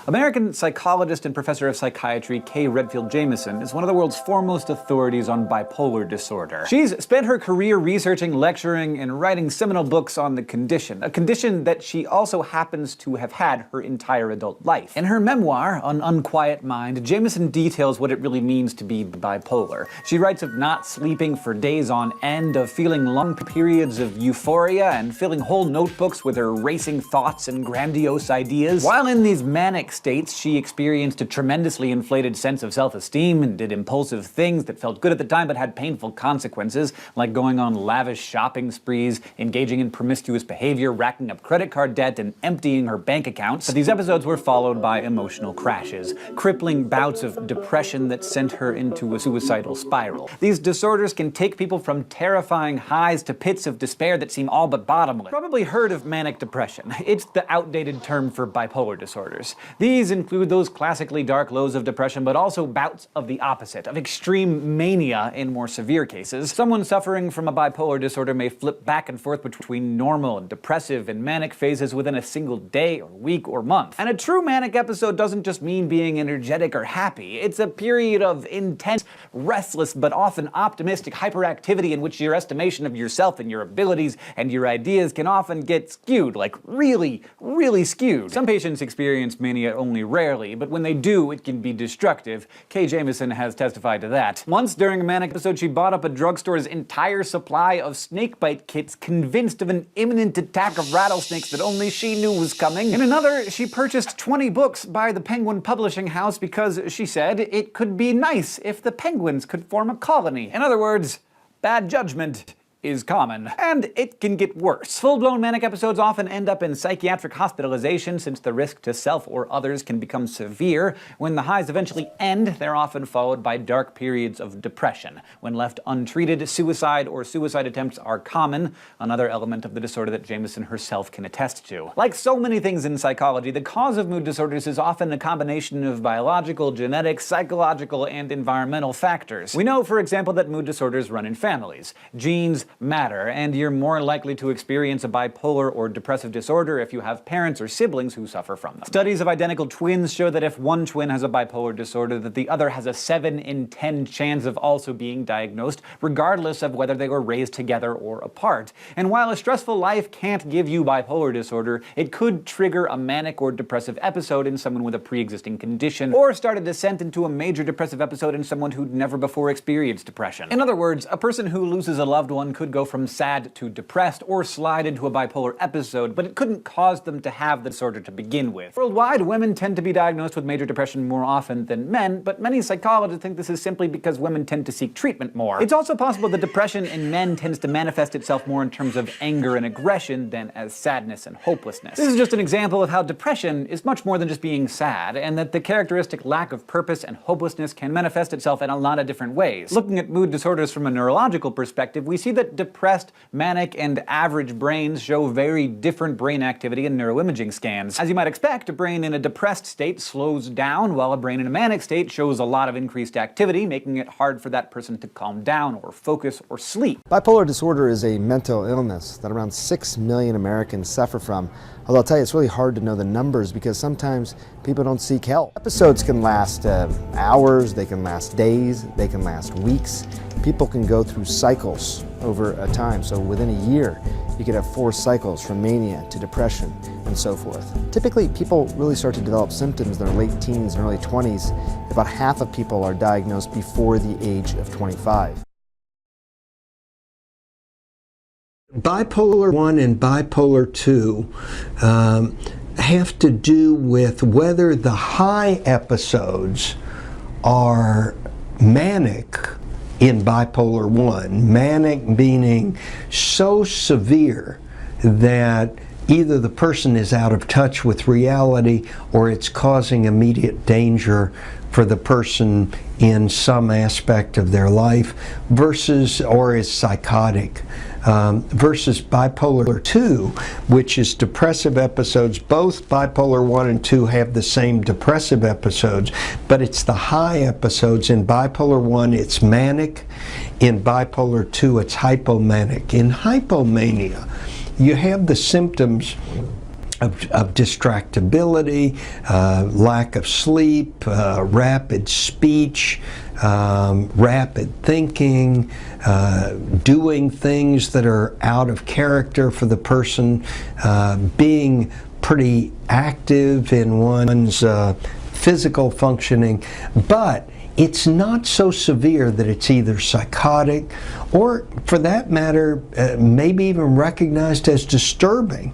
American psychologist and professor of psychiatry Kay Redfield Jamison is one of the world's foremost authorities on bipolar disorder. She's spent her career researching, lecturing, and writing seminal books on the condition, a condition that she also happens to have had her entire adult life. In her memoir, An Unquiet Mind, Jamison details what it really means to be bipolar. She writes of not sleeping for days on end, of feeling long periods of euphoria, and filling whole notebooks with her racing thoughts and grandiose ideas. While in these manic states, she experienced a tremendously inflated sense of self-esteem and did impulsive things that felt good at the time but had painful consequences, like going on lavish shopping sprees, engaging in promiscuous behavior, racking up credit card debt, and emptying her bank accounts. But these episodes were followed by emotional crashes, crippling bouts of depression that sent her into a suicidal spiral. These disorders can take people from terrifying highs to pits of despair that seem all but bottomless. Probably heard of manic depression. It's the outdated term for bipolar disorders. These include those classically dark lows of depression, but also bouts of the opposite, of extreme mania in more severe cases. Someone suffering from a bipolar disorder may flip back and forth between normal and depressive and manic phases within a single day or week or month. And a true manic episode doesn't just mean being energetic or happy. It's a period of intense, restless, but often optimistic hyperactivity in which your estimation of yourself and your abilities and your ideas can often get skewed, like really, really skewed. Some patients experience mania only rarely, but when they do, it can be destructive. Kay Jamison has testified to that. Once during a manic episode, she bought up a drugstore's entire supply of snakebite kits, convinced of an imminent attack of rattlesnakes that only she knew was coming. In another, she purchased 20 books by the Penguin Publishing House because, she said, it could be nice if the penguins could form a colony. In other words, bad judgment is common. And it can get worse. Full-blown manic episodes often end up in psychiatric hospitalization since the risk to self or others can become severe. When the highs eventually end, they're often followed by dark periods of depression. When left untreated, suicide or suicide attempts are common, another element of the disorder that Jamison herself can attest to. Like so many things in psychology, the cause of mood disorders is often a combination of biological, genetic, psychological, and environmental factors. We know, for example, that mood disorders run in families. Genes matter, and you're more likely to experience a bipolar or depressive disorder if you have parents or siblings who suffer from them. Studies of identical twins show that if one twin has a bipolar disorder, that the other has a 7 in 10 chance of also being diagnosed, regardless of whether they were raised together or apart. And while a stressful life can't give you bipolar disorder, it could trigger a manic or depressive episode in someone with a pre-existing condition, or start a descent into a major depressive episode in someone who'd never before experienced depression. In other words, a person who loses a loved one could go from sad to depressed or slide into a bipolar episode, but it couldn't cause them to have the disorder to begin with. Worldwide, women tend to be diagnosed with major depression more often than men, but many psychologists think this is simply because women tend to seek treatment more. It's also possible that depression in men tends to manifest itself more in terms of anger and aggression than as sadness and hopelessness. This is just an example of how depression is much more than just being sad, and that the characteristic lack of purpose and hopelessness can manifest itself in a lot of different ways. Looking at mood disorders from a neurological perspective, we see that depressed, manic, and average brains show very different brain activity in neuroimaging scans. As you might expect, a brain in a depressed state slows down, while a brain in a manic state shows a lot of increased activity, making it hard for that person to calm down or focus or sleep. Bipolar disorder is a mental illness that around 6 million Americans suffer from. Although I'll tell you, it's really hard to know the numbers because sometimes people don't seek help. Episodes can last hours, they can last days, they can last weeks. People can go through cycles over a time. So within a year, you could have 4 cycles from mania to depression and so forth. Typically, people really start to develop symptoms in their late teens and early 20s. About half of people are diagnosed before the age of 25. Bipolar 1 and Bipolar 2 have to do with whether the high episodes are manic in Bipolar 1. Manic meaning so severe that either the person is out of touch with reality or it's causing immediate danger for the person in some aspect of their life, versus, or is psychotic, versus Bipolar 2, which is depressive episodes. Both Bipolar 1 and 2 have the same depressive episodes, but it's the high episodes. In Bipolar 1, it's manic. In Bipolar 2, it's hypomanic. In hypomania, you have the symptoms of distractibility, lack of sleep, rapid speech, rapid thinking, doing things that are out of character for the person, being pretty active in one's physical functioning, but it's not so severe that it's either psychotic or, for that matter, maybe even recognized as disturbing.